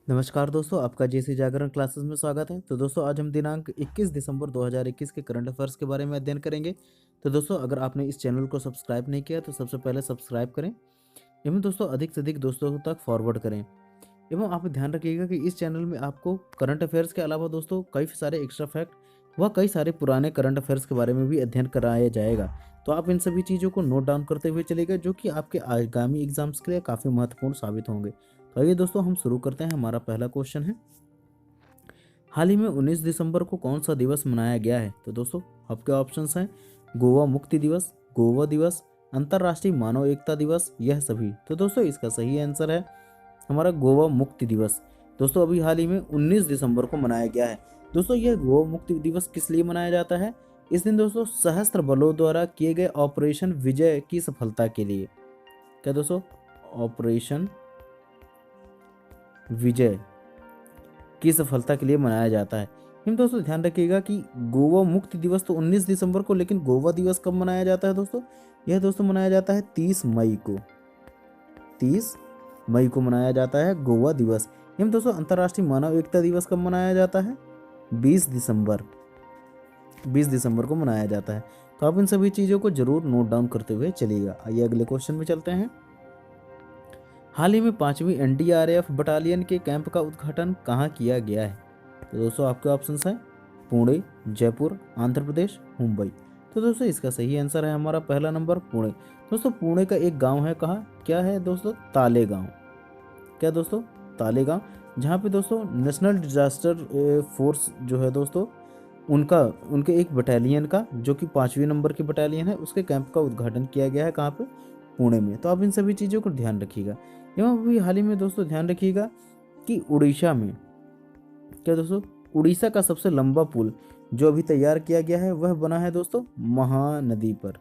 नमस्कार दोस्तों, आपका जेसी जागरण क्लासेस में स्वागत है। तो दोस्तों आज हम दिनांक 21 दिसंबर 2021 के करंट अफेयर्स के बारे में अध्ययन करेंगे। तो दोस्तों अगर आपने इस चैनल को सब्सक्राइब नहीं किया तो सबसे पहले सब्सक्राइब करें एवं दोस्तों अधिक से अधिक दोस्तों तक फॉरवर्ड करें। एवं आप ध्यान रखिएगा कि इस चैनल में आपको करंट अफेयर्स के अलावा दोस्तों कई सारे एक्स्ट्रा फैक्ट व कई सारे पुराने करंट अफेयर्स के बारे में भी अध्ययन कराया जाएगा। तो आप इन सभी चीज़ों को नोट डाउन करते हुए चलेगा, जो कि आपके आगामी एग्जाम्स के लिए काफ़ी महत्वपूर्ण साबित होंगे। तो आइए दोस्तों हम शुरू करते हैं। हमारा पहला क्वेश्चन है, हाल ही में 19 दिसंबर को कौन सा दिवस मनाया गया है? तो दोस्तों आपके ऑप्शंस हैं गोवा मुक्ति दिवस, गोवा दिवस, अंतर्राष्ट्रीय मानव एकता दिवस, यह सभी। तो दोस्तों इसका सही आंसर है हमारा गोवा मुक्ति दिवस। दोस्तों अभी हाल ही में 19 दिसंबर को मनाया गया है। दोस्तों यह गोवा मुक्ति दिवस किस लिए मनाया जाता है? इस दिन दोस्तों सशस्त्र बलों द्वारा किए गए ऑपरेशन विजय की सफलता के लिए। क्या दोस्तों? ऑपरेशन विजय की सफलता के लिए मनाया जाता है। हम दोस्तों ध्यान रखिएगा कि गोवा मुक्ति दिवस तो 19 दिसंबर को, लेकिन गोवा दिवस कब मनाया जाता है दोस्तों? यह दोस्तों मनाया जाता है 30 मई को। 30 मई को मनाया जाता है गोवा दिवस। हम दोस्तों अंतर्राष्ट्रीय मानव एकता दिवस कब मनाया जाता है? 20 दिसंबर। 20 दिसंबर को मनाया जाता है। तो आप इन सभी चीज़ों को जरूर नोट डाउन करते हुए चलिएगा। आइए अगले क्वेश्चन में चलते हैं। हाल ही में 5वीं एनडीआरएफ बटालियन के कैंप का उद्घाटन कहाँ किया गया है? तो दोस्तों आपके ऑप्शंस हैं पुणे, जयपुर, आंध्र प्रदेश, मुंबई। तो दोस्तों इसका सही आंसर है हमारा पहला नंबर पुणे। दोस्तों पुणे का एक गांव है, कहाँ क्या है दोस्तों? तालेगांव। क्या दोस्तों? तालेगांव, जहाँ पे दोस्तों नेशनल डिजास्टर फोर्स जो है दोस्तों उनके एक बटालियन का, जो कि 5वीं नंबर की बटालियन है, उसके कैंप का उद्घाटन किया गया है। कहाँ पे? पुणे में। तो आप इन सभी चीज़ों को ध्यान रखिएगा। एवं अभी हाल ही में दोस्तों ध्यान रखिएगा कि उड़ीसा में, क्या दोस्तों? उड़ीसा का सबसे लंबा पुल जो अभी तैयार किया गया है वह बना है दोस्तों महानदी पर।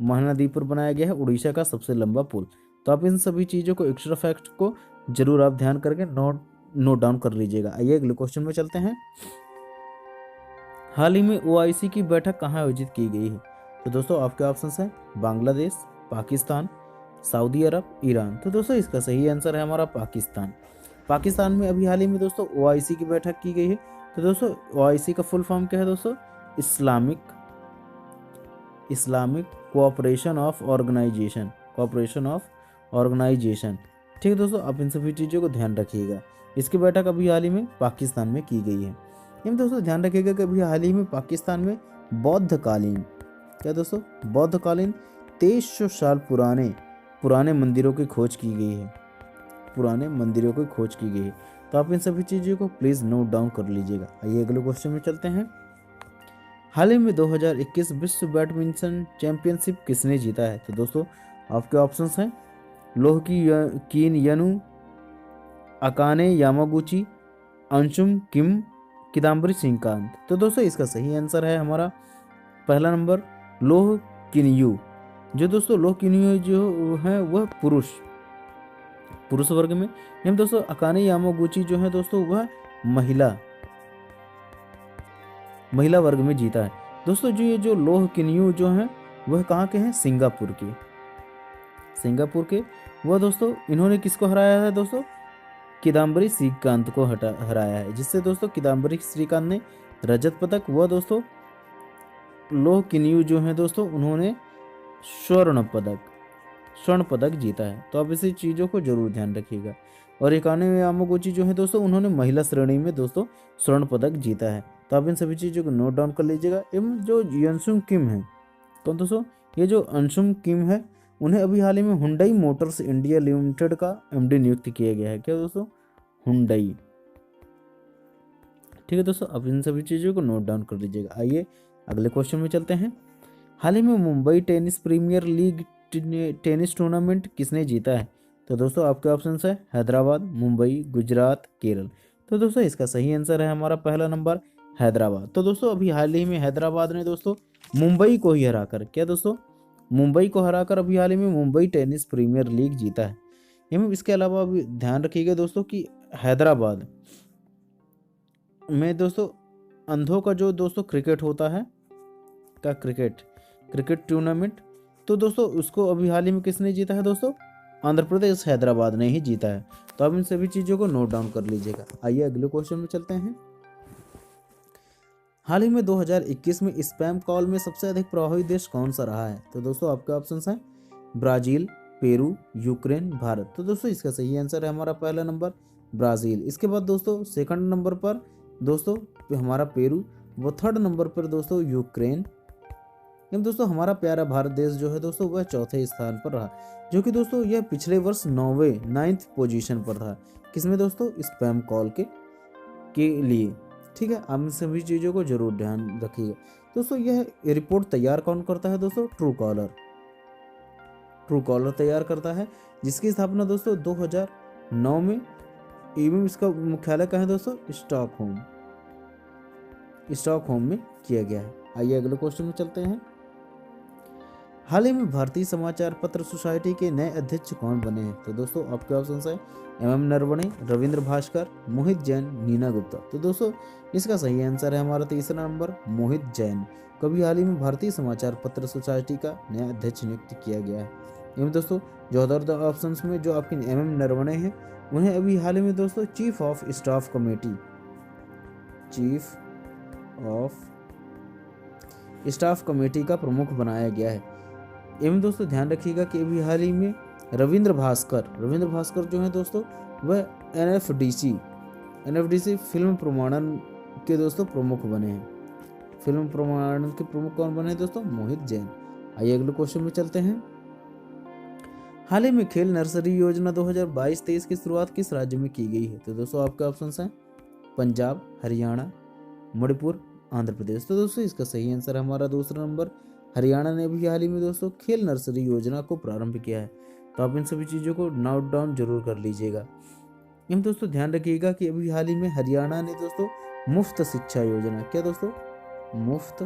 महानदी पर बनाया गया है उड़ीसा का सबसे लंबा पुल। तो आप इन सभी चीज़ों को, एक्स्ट्रा फैक्ट को जरूर आप ध्यान करके नोट डाउन कर लीजिएगा। आइए अगले क्वेश्चन में चलते हैं। हाल ही में ओआईसी की बैठक कहाँ आयोजित की गई है? तो दोस्तों आपके ऑप्शंस हैं बांग्लादेश, पाकिस्तान, सऊदी अरब, ईरान। तो दोस्तों इसका सही आंसर है हमारा पाकिस्तान। पाकिस्तान में अभी हाल ही में दोस्तों ओआईसी की बैठक की गई है। तो दोस्तों ओआईसी का फुल फॉर्म क्या है दोस्तों? Islamic cooperation of organization. ठीक है दोस्तों, आप इन सभी चीज़ों को ध्यान रखिएगा। इसकी बैठक अभी हाल ही में पाकिस्तान में की गई है। इन दोस्तों ध्यान रखिएगा कि अभी हाल ही में पाकिस्तान में बौद्धकालीन, क्या दोस्तों? बौद्धकालीन 2300 साल पुराने मंदिरों की खोज की गई है। पुराने मंदिरों की खोज की गई है। तो आप इन सभी चीज़ों को प्लीज़ नोट डाउन कर लीजिएगा। आइए अगले क्वेश्चन में चलते हैं। हाल ही में 2021 विश्व बैडमिंटन चैंपियनशिप किसने जीता है? तो दोस्तों आपके ऑप्शंस हैं लोह कीन यनु, अकाने यामागुची, अंशुम किम, किदाम्बरी श्रीकांत। तो दोस्तों इसका सही आंसर है हमारा पहला नंबर लोह किन्यू। जो दोस्तों लोह किन्यू जो है वह पुरुष वर्ग में। हम दोस्तों अकाने यामागुची जो है दोस्तों वह महिला वर्ग में जीता है। दोस्तों जो ये जो लोह किन्यू जो है वह कहाँ के हैं? सिंगापुर के। वह दोस्तों इन्होंने किसको हराया है दोस्तों? किदाम्बरी श्रीकांत को हराया है, जिससे दोस्तों किदाम्बरी श्रीकांत ने रजत पदक, व दोस्तों लोह किन्यू जो है दोस्तों उन्होंने स्वर्ण पदक जीता है। तो आप इसी चीज़ों को जरूर ध्यान रखिएगा। और एकाने यामागुची जो है दोस्तों उन्होंने महिला श्रेणी में दोस्तों स्वर्ण पदक जीता है। तो आप इन सभी चीज़ों को नोट डाउन कर लीजिएगा। एवं जो यंसुम किम है, तो दोस्तों ये जो अंशुम किम है, उन्हें अभी हाल ही में हुंडई मोटर्स इंडिया लिमिटेड का एमडी नियुक्त किया गया है। क्या दोस्तों? हुंडई। ठीक है दोस्तों, अब इन सभी चीज़ों को नोट डाउन कर लीजिएगा। आइए अगले क्वेश्चन में चलते हैं। हाल ही में Mumbai tennis premiere league tennis tournament किसने जीता है? तो दोस्तों आपके ऑप्शन है हैदराबाद, मुंबई, गुजरात, केरल। तो दोस्तों इसका सही आंसर है हमारा पहला नंबर हैदराबाद। तो दोस्तों अभी हाल ही में हैदराबाद ने दोस्तों मुंबई को ही हराकर, क्या दोस्तों? मुंबई को हराकर अभी हाल ही में मुंबई टेनिस प्रीमियर लीग जीता है। एवं इसके अलावा अभी ध्यान रखिएगा दोस्तों कि हैदराबाद में दोस्तों अंधों का जो दोस्तों क्रिकेट होता है, क्या क्रिकेट टूर्नामेंट, तो दोस्तों उसको अभी हाल ही में किसने जीता है दोस्तों? आंध्र प्रदेश, हैदराबाद ने ही जीता है। तो आप इन सभी चीज़ों को नोट डाउन कर लीजिएगा। आइए अगले क्वेश्चन में चलते हैं। हाल ही में 2021 में स्पैम कॉल में सबसे अधिक प्रभावी देश कौन सा रहा है? तो दोस्तों आपके ऑप्शंस हैं ब्राज़ील, पेरू, यूक्रेन, भारत। तो दोस्तों इसका सही आंसर है हमारा पहला नंबर ब्राज़ील। इसके बाद दोस्तों सेकंड नंबर पर दोस्तों हमारा पेरू, वो थर्ड नंबर पर दोस्तों यूक्रेन। एवं दोस्तों हमारा प्यारा भारत देश जो है दोस्तों वह चौथे स्थान पर रहा, जो कि दोस्तों यह पिछले वर्ष 9th पोजीशन पर था। किसमें दोस्तों? स्पैम कॉल के लिए। ठीक है, आप इन सभी चीज़ों को जरूर ध्यान रखिएगा। दोस्तों यह रिपोर्ट तैयार कौन करता है दोस्तों? ट्रू कॉलर तैयार करता है, जिसकी स्थापना दोस्तों 2009 में एवं इसका मुख्यालय कहाँ है दोस्तों? स्टॉकहोम में किया गया है। आइए अगले क्वेश्चन में चलते हैं। हाल ही में भारतीय समाचार पत्र सोसाइटी के नए अध्यक्ष कौन बने हैं? तो दोस्तों आपके ऑप्शन है MM नरवणे, रविंद्र भास्कर, मोहित जैन, नीना गुप्ता। तो दोस्तों इसका सही आंसर है हमारा तीसरा नंबर मोहित जैन। कभी हाल ही में भारतीय समाचार पत्र सोसाइटी का नया अध्यक्ष नियुक्त किया गया है। एवं दोस्तों जो अदर ऑप्शन में जो आपके MM नरवणे हैं, उन्हें अभी हाल ही में दोस्तों चीफ ऑफ स्टाफ कमेटी का प्रमुख बनाया गया है। एवं दोस्तों ध्यान रखिएगा कि अभी हाल ही में रविंद्र भास्कर जो है दोस्तों वह NFDC फिल्म प्रमाणन के दोस्तों प्रमुख बने हैं। फिल्म प्रमाणन के प्रमुख कौन बने हैं दोस्तों? मोहित जैन। आइए अगले क्वेश्चन में चलते हैं। हाल ही में खेल नर्सरी योजना 2022-23 की शुरुआत किस राज्य में की गई है? तो दोस्तों आपके ऑप्शन हैं पंजाब, हरियाणा, मणिपुर, आंध्र प्रदेश। तो दोस्तों इसका सही आंसर है हमारा दूसरा नंबर हरियाणा ने भी हाल ही में दोस्तों खेल नर्सरी योजना को प्रारंभ किया है। तो आप इन सभी चीज़ों को नोट डाउन जरूर कर लीजिएगा। इन दोस्तों ध्यान रखिएगा कि अभी हाल ही में हरियाणा ने दोस्तों मुफ्त शिक्षा योजना, क्या दोस्तों? मुफ्त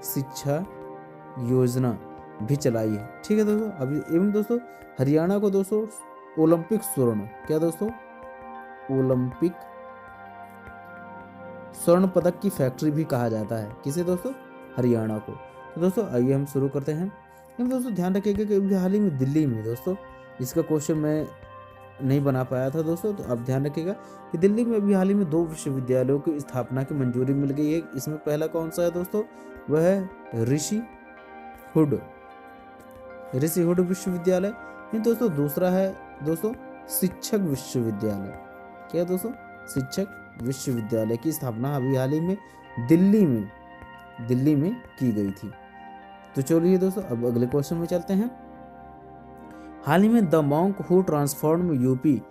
शिक्षा योजना भी चलाई है। ठीक है दोस्तों। अभी एवं दोस्तों हरियाणा को दोस्तों ओलंपिक स्वर्ण, क्या दोस्तों? ओलंपिक स्वर्ण पदक की फैक्ट्री भी कहा जाता है। किसे दोस्तों? हरियाणा को। तो दोस्तों आइए हम शुरू करते हैं। दोस्तों ध्यान रखिएगा कि अभी हाल ही में दिल्ली में दोस्तों इसका क्वेश्चन मैं नहीं बना पाया था दोस्तों, तो आप ध्यान रखिएगा कि दिल्ली में अभी हाल ही में 2 विश्वविद्यालयों की स्थापना की मंजूरी मिल गई है। इसमें पहला कौन सा है दोस्तों? वह है ऋषि हुड विश्वविद्यालय। दोस्तों दूसरा है दोस्तों शिक्षक विश्वविद्यालय। क्या दोस्तों? शिक्षक विश्वविद्यालय की स्थापना अभी हाल ही में दिल्ली में की गई थी। तो चलिए दोस्तों अब अगले क्वेश्चन में चलते हैं। हाल ही में the monk who transform UP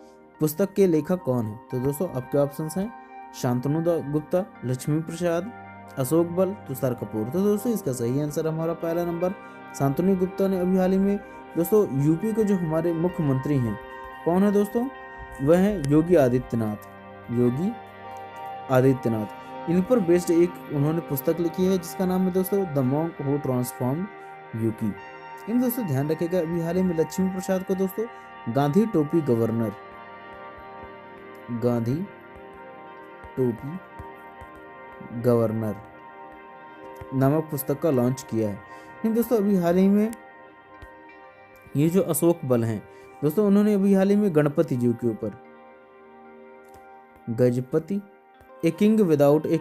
पुस्तक के लेखक कौन है? तो दोस्तों आपके ऑप्शंस हैं शांतनु गुप्ता, लक्ष्मी प्रसाद, अशोक बल, तुषार कपूर। तो दोस्तों इसका सही आंसर हमारा पहला नंबर शांतनु गुप्ता ने अभी हाल ही में दोस्तों यूपी के जो हमारे मुख्यमंत्री हैं कौन है दोस्तों? वह है योगी आदित्यनाथ। इन पर बेस्ड एक उन्होंने पुस्तक लिखी है जिसका नाम है दोस्तों the monk who transform UP. इन दोस्तों ध्यान रखिएगा अभी हाल ही में लक्ष्मी प्रसाद को दोस्तों गांधी टोपी गवर्नर नामक पुस्तक का लॉन्च किया है। इन दोस्तों अभी हाल ही में ये जो अशोक बल हैं दोस्तों उन्होंने अभी हाल ही में गणपति जी के ऊपर Gajapati a king without A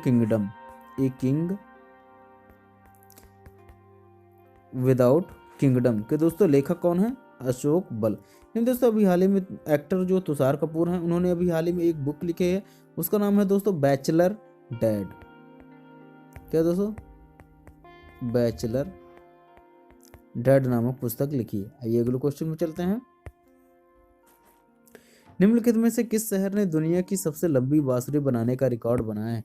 kingdom के दोस्तों लेखक कौन है? अशोक बल। इन दोस्तों अभी हाल ही में एक्टर जो तुषार कपूर हैं उन्होंने अभी हाल ही में एक बुक लिखी है, उसका नाम है दोस्तों बैचलर डैड। क्या दोस्तों? बैचलर डैड नामक पुस्तक लिखी है। आइए अगले क्वेश्चन में चलते हैं। निम्नलिखित में से किस शहर ने दुनिया की सबसे लंबी बांसुरी बनाने का रिकॉर्ड बनाया है?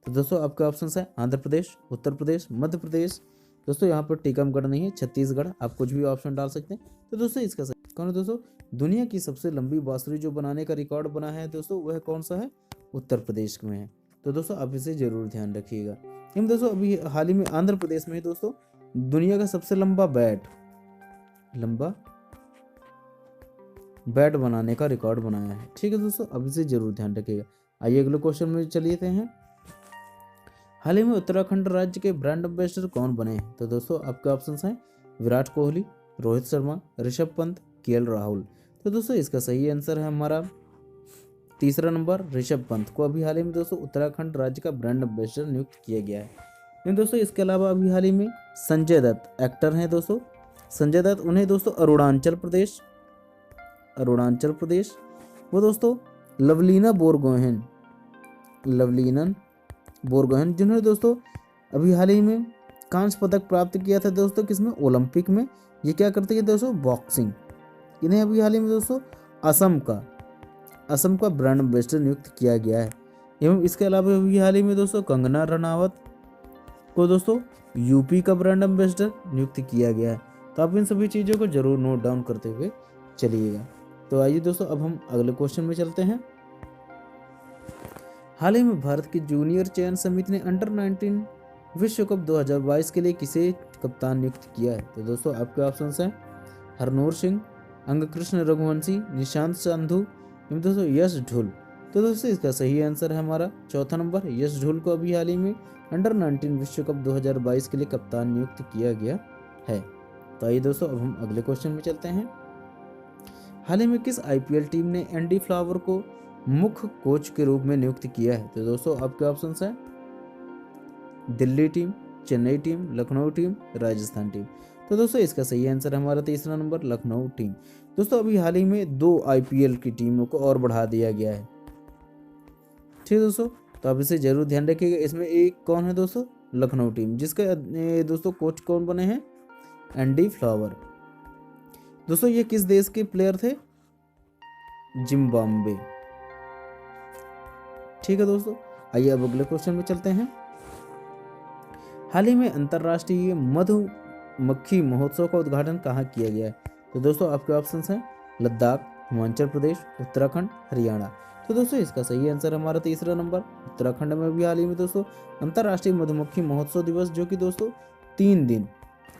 तो दोस्तों आपके ऑप्शंस है आंध्र प्रदेश, उत्तर प्रदेश, मध्य प्रदेश। दोस्तों यहाँ पर टीकमगढ़ नहीं है, छत्तीसगढ़। आप कुछ भी ऑप्शन डाल सकते हैं। तो दोस्तों इसका सही कौन है दोस्तों? दुनिया की सबसे लंबी बांसुरी जो बनाने का रिकॉर्ड बना है दोस्तों वह कौन सा है? उत्तर प्रदेश में है। तो दोस्तों आप इसे जरूर ध्यान रखिएगा। इन दोस्तों अभी हाल ही में आंध्र प्रदेश में दोस्तों दुनिया का सबसे लंबा बैट बनाने का रिकॉर्ड बनाया है। ठीक है दोस्तों, अब इसे जरूर ध्यान रखिएगा। आइए अगले क्वेश्चन में चलिए हैं। हाल ही में उत्तराखंड राज्य के ब्रांड एम्बेसडर कौन बने हैं? तो दोस्तों आपके ऑप्शंस हैं विराट कोहली, रोहित शर्मा, ऋषभ पंत, केएल राहुल। तो दोस्तों इसका सही आंसर है हमारा तीसरा नंबर ऋषभ पंत को अभी हाल ही में दोस्तों उत्तराखंड राज्य का ब्रांड एम्बेसडर नियुक्त किया गया है। लेकिन दोस्तों इसके अलावा अभी हाल ही में संजय दत्त एक्टर हैं दोस्तों, संजय दत्त, उन्हें दोस्तों अरुणाचल प्रदेश वो दोस्तों लवलीना बोरगोहेन जिन्होंने दोस्तों अभी हाल ही में कांस्य पदक प्राप्त किया था दोस्तों, किसमें, ओलंपिक में। ये क्या करते हैं दोस्तों, बॉक्सिंग। इन्हें अभी हाल ही में दोस्तों असम का ब्रांड एम्बेसडर नियुक्त किया गया है। एवं इसके अलावा अभी हाल ही में दोस्तों कंगना रनावत को दोस्तों यूपी का ब्रांड एम्बेसडर नियुक्त किया गया है। तो आप इन सभी चीज़ों को जरूर नोट डाउन करते हुए चलिएगा। तो आइए दोस्तों अब हम अगले क्वेश्चन में चलते हैं। हाल ही में भारत की जूनियर चयन समिति ने अंडर 19 विश्व कप 2022 के लिए किसे कप्तान नियुक्त किया है? तो दोस्तों आपके ऑप्शंस हैं हरनूर सिंह, अंगकृष्ण रघुवंशी, निशांत संधू एवं दोस्तों यश ढुल। तो दोस्तों इसका सही आंसर है हमारा चौथा नंबर यश ढुल को अभी हाल ही में अंडर 19 विश्व कप 2022 के लिए कप्तान नियुक्त किया गया है। तो आइए दोस्तों अब हम अगले क्वेश्चन में चलते हैं। हाल ही में किस आईपीएल टीम ने एंडी फ्लावर को मुख्य कोच के रूप में नियुक्त किया है? तो दोस्तों आपके ऑप्शंस हैं Delhi team, Chennai team, Lucknow team, Rajasthan team. तो दोस्तों इसका सही आंसर है हमारा तीसरा नंबर लखनऊ टीम। दोस्तों अभी हाल ही में 2 आईपीएल की टीमों को और बढ़ा दिया गया है। ठीक है दोस्तों, तो आप इसे जरूर ध्यान रखिएगा। इसमें एक कौन है दोस्तों, लखनऊ टीम, जिसका दोस्तों कोच कौन बने हैं, एंडी फ्लावर। दोस्तों ये किस देश के प्लेयर थे, जिम्बाब्वे। ठीक है दोस्तों, आइए अब अगले क्वेश्चन में चलते हैं। हाल ही में अंतर्राष्ट्रीय मधुमक्खी महोत्सव का उद्घाटन कहाँ किया गया है? तो दोस्तों आपके ऑप्शंस हैं लद्दाख, हिमाचल प्रदेश, उत्तराखंड, हरियाणा। तो दोस्तों इसका सही आंसर हमारा तीसरा नंबर उत्तराखंड में भी हाल ही में दोस्तों अंतर्राष्ट्रीय मधुमक्खी महोत्सव दिवस, जो कि दोस्तों 3 दिन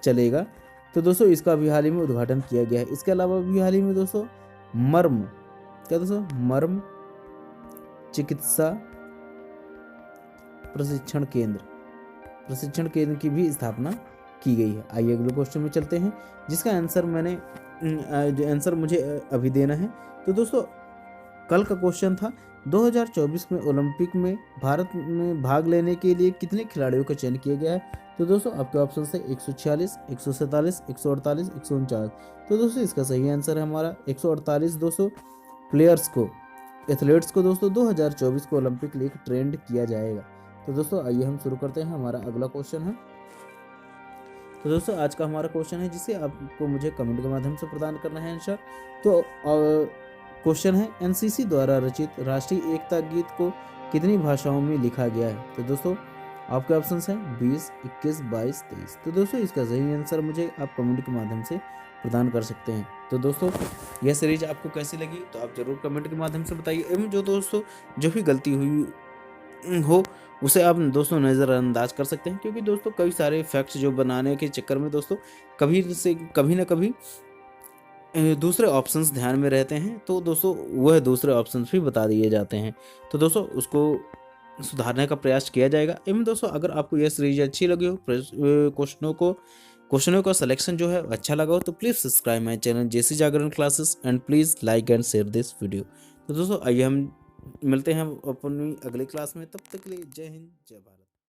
चलेगा। तो दोस्तों इसका भी हाल ही में उद्घाटन किया गया है। इसके अलावा भी हाल ही में दोस्तों मर्म चिकित्सा प्रशिक्षण केंद्र की भी स्थापना की गई है। आइए अगले क्वेश्चन में चलते हैं, जिसका आंसर मुझे अभी देना है। तो दोस्तों कल का क्वेश्चन था 2024 में ओलंपिक में भारत में भाग लेने के लिए कितने खिलाड़ियों का चयन किया गया है? तो दोस्तों आपके ऑप्शन है 146, 147, 148, 149। तो दोस्तों इसका सही आंसर है हमारा 148 दोस्तों एथलीट्स को दोस्तों 2024 को ओलंपिक लिए ट्रेंड किया जाएगा। तो दोस्तों आइए हम शुरू करते हैं। हमारा अगला क्वेश्चन है, तो दोस्तों आज का हमारा क्वेश्चन है जिसे आपको मुझे कमेंट के माध्यम से प्रदान करना है आंसर। तो क्वेश्चन है एनसीसी द्वारा रचित राष्ट्रीय एकता गीत को कितनी भाषाओं में लिखा गया है? तो दोस्तों आपके ऑप्शंस हैं 20, 21, 22, 23। तो दोस्तों इसका सही आंसर मुझे आप कमेंट के माध्यम से प्रदान कर सकते हैं। तो दोस्तों यह सीरीज आपको कैसी लगी तो आप जरूर कमेंट के माध्यम से बताइए। एवं जो भी गलती हुई हो उसे आप दोस्तों नज़रअंदाज कर सकते हैं, क्योंकि दोस्तों कई सारे फैक्ट्स जो बनाने के चक्कर में दोस्तों कभी ना कभी दूसरे ऑप्शंस ध्यान में रहते हैं, तो दोस्तों वह दूसरे ऑप्शंस भी बता दिए जाते हैं। तो दोस्तों उसको सुधारने का प्रयास किया जाएगा। एवं दोस्तों अगर आपको यह सीरीज अच्छी लगी हो, क्वेश्चनों का सिलेक्शन जो है अच्छा लगा हो, तो please subscribe my channel JC Jagran classes and please like and share this video. तो दोस्तों आइए हम मिलते हैं अपनी अगले क्लास में। तब तक के लिए जय हिंद, जय भारत।